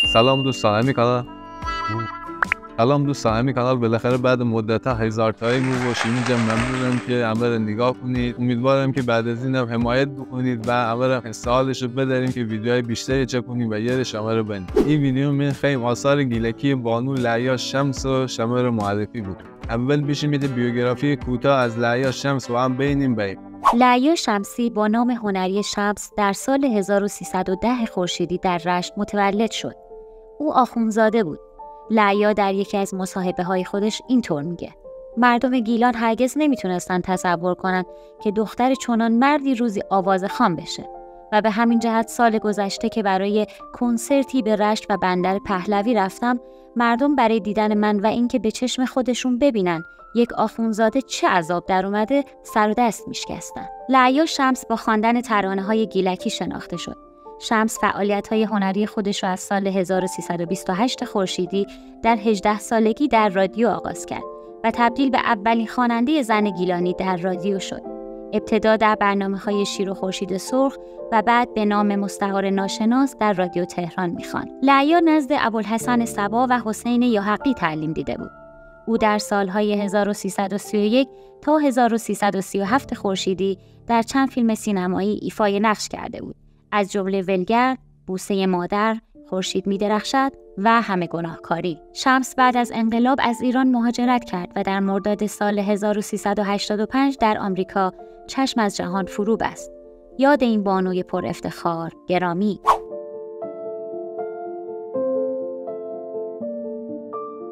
سلام دوستان، همین کانال بالاخره بعد مدت‌ها هزار تایی بود و شیمی جان ممنونم که عمل نگاه کنید. امیدوارم که بعد از این هم حمایت بکنید و عمل سوالشو بداریم که ویدیوهای بیشتری چک کنیم و یه شماره رو بندید. این ویدیو من خیلی آثار گیلکی بانو لعیا شمس و شماره معرفی بود. اول بشیم یه بیوگرافی کوتاه از لعیا شمس و هم ببینیم. لعیا شمسی با نام هنری شمس در سال 1310 خورشیدی در رشت متولد شد. او آخوندزاده بود. لعیا در یکی از مصاحبه‌های خودش اینطور میگه: مردم گیلان هرگز نمیتونستن تصور کنن که دختر چنان مردی روزی آوازخوان بشه و به همین جهت سال گذشته که برای کنسرتی به رشت و بندر پهلوی رفتم، مردم برای دیدن من و اینکه به چشم خودشون ببینن یک آخوندزاده چه عذاب در اومده سر و دست میشکستن. لعیا شمس با خواندن ترانه‌های گیلکی شناخته شد. شمس فعالیت‌های هنری خودش را از سال 1328 خورشیدی در 18 سالگی در رادیو آغاز کرد و تبدیل به اولین خواننده زن گیلانی در رادیو شد. ابتدا در برنامه‌های شیر و خورشید سرخ و بعد به نام مستعار ناشناس در رادیو تهران می‌خواند. لعیا نزد ابوالحسن صبا و حسین یاحقی تعلیم دیده بود. او در سالهای 1331 تا 1337 خورشیدی در چند فیلم سینمایی ایفای نقش کرده بود، از جمله ولگر، بوسه مادر، خورشید می‌درخشد و همه گناهکاری. شمس بعد از انقلاب از ایران مهاجرت کرد و در مرداد سال 1385 در آمریکا چشم از جهان فرو بست. یاد این بانوی پر افتخار گرامی.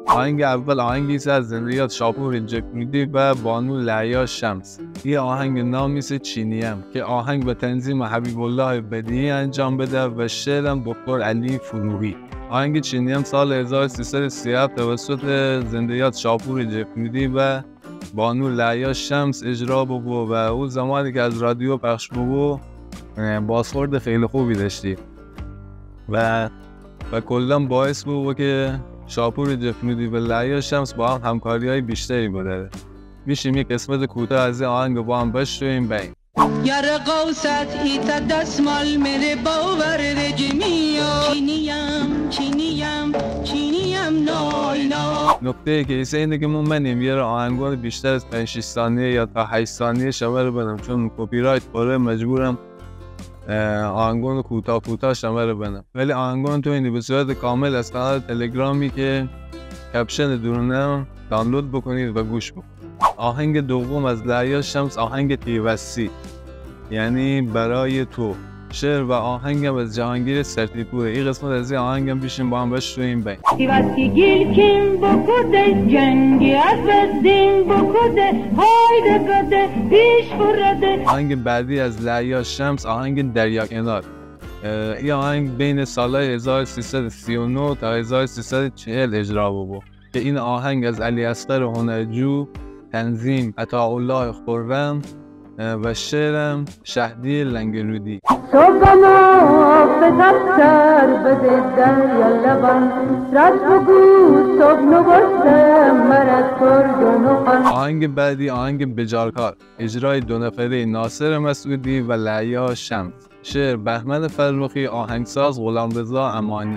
آهنگ اول آهنگی است از زندگیات شاپور جفنودی و بانو لعیا شمس. این آهنگ نامیس چینیم که آهنگ به تنظیم حبیب الله بدیعی انجام بده و شعرم دکتر علی فروغی. آهنگ چینیم سال 1337 توسط زندگیات شاپور جفنودی و بانو لعیا شمس اجرا بود و اون زمانی که از رادیو پخش بود بازخورد خیلی خوبی داشتی و کلا باعث بود که شاپور جفنودی و لعیا شمس با هم همکاری‌های بیشتری بوده. میشیم یک قسمت کوتاه از این آهنگ با هم بشنویم. بین یار قوست ایت دستمال میره باور رجمیا چینیم نای نکته که اینه که منیم یه آهنگون بیشتر از 5-6 ثانیه یا تا 8 ثانیه شماره بدم، چون کپی رایت پاره مجبورم آهنگون کوتاه شماره بدم. ولی آهنگون تو این به صورت کامل از کانال تلگرامی که کپشن درونه دانلود بکنید و گوش بکنید. آهنگ دوم از لعیا شمس آهنگ پیوستی، یعنی برای تو. شعر و آهنگم از جهانگیر سرتیپوره. این قسمت از این آهنگم بیشیم با هم بشنویم. بین پیوستی گیل کیم بکده جنگی از دین بکده هایده بده پیش برده. آهنگ بعدی از لعیا شمس آهنگ دریا کنار. این آهنگ بین سالهای 1339 تا 1340 اجرا بود که این آهنگ از علی اصغر هنرجو، تنظیم عطاالله خرم و شعرم شهدی لنگرودی. صبح ما به دفتر بده دریا لبان رد بگو صبح نبسته مرد کرد نخان. آهنگ بعدی آهنگ بجارکار، اجرای دو نفره ناصر مسعودی و لعیا شمس. شعر بهمن فرخی، آهنگساز غلامرضا امانی.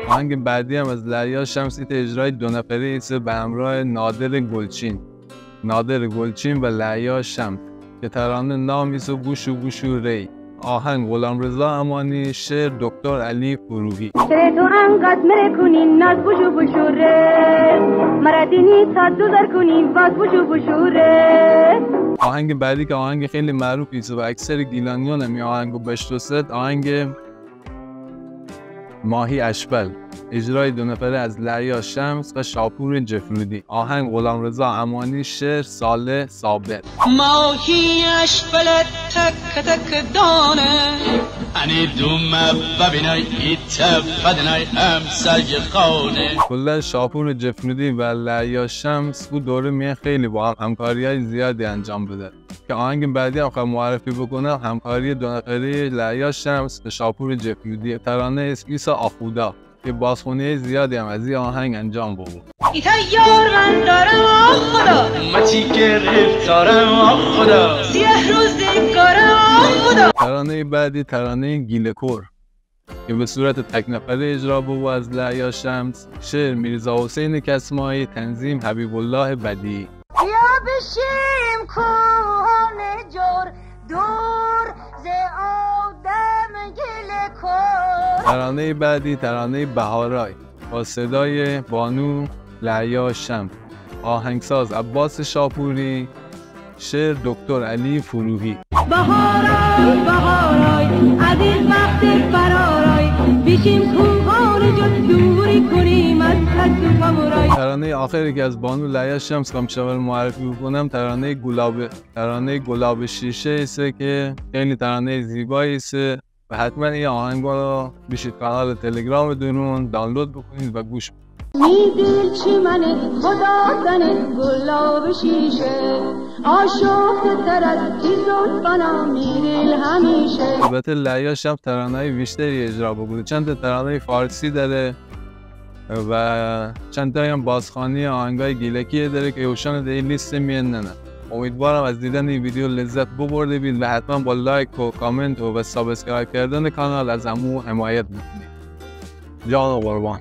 آهنگ بعدی هم از لعیا شمس اجرای دو نفره ایست به همراه نادر گلچین و لعیا شمس که ترانه نام ایست و گوشو ری. آهنگ غلامرضا امانی، شعر دکتر علی فروغی. چرا تو انقدر مره کنین ناز بوشو ره مردینی ساعت دوزار کنین باز بوشو ره. آهنگ بعدی که آهنگ خیلی معروفی است و اکثر گیلانیان هم این آهنگو بشناسند، آهنگ ماهی اشبل، اجرای دو نفره از لعیا شمس و شاپور جفنودی. آهنگ غلامرضا امانی، شعر صالح صابر. ماهی اشبل تک تک دانه انی دوم ببینای ایت فدنای امسای خانه. کلا شاپور جفنودی و لعیا شمس بود دوره میان خیلی با هم همکاری‌های زیادی انجام بده که آهنگ بعدی هم خواهم معرفی بکنم همکاری دو نفره لعیا شمس و شاپور جفنودی. ترانه اسمیسا آخودا که بازخونی زیادی هم از این آهنگ انجام بود. ایتا یار من دارم آه خدا مچی گرفتارم آه خدا سیاه روزگارم آه خدا. ترانه بعدی ترانه گیله‌کور که به صورت تک نفره اجرا بود از لعیا شمس. شعر میرزا حسین کسمایی، تنظیم حبیب الله بدیعی. بیا بشیم کوهان جور دور ز آدم گله کن. ترانه بعدی ترانه بهارای با صدای بانو لعیا شمس، آهنگساز عباس شاپوری، شعر دکتر علی فروغی. بهارای بهارای از این وقت فرارای بشیم کوهان جور دوری کنیم از ترس و غمرای. ترانه آخری که از بانو لعیا شمس که شامل معرفی بکنم ترانه گلاب شیشه ایسته که خیلی ترانه زیبایی ایسته و حتما این آهنگ رو بشید کانال تلگرام درون دانلود بکنید و گوش بکنید. می دل چی منه خدا زنه گلاب شیشه آشفت تر از تیزون بنا میریل همیشه. البته لعیا شمس ترانه‌های بیشتری اجرا بکنه، چند تا ترانه فارسی داره و چند تا هم بازخوانی آهنگای گیلکی داره که اوشان در لیست میندنه. امیدوارم از دیدن این ویدیو لذت ببرده بید و حتما با لایک و کامنت و سابسکرایب کردن کانال از همو حمایت بکنید. جان و قربان.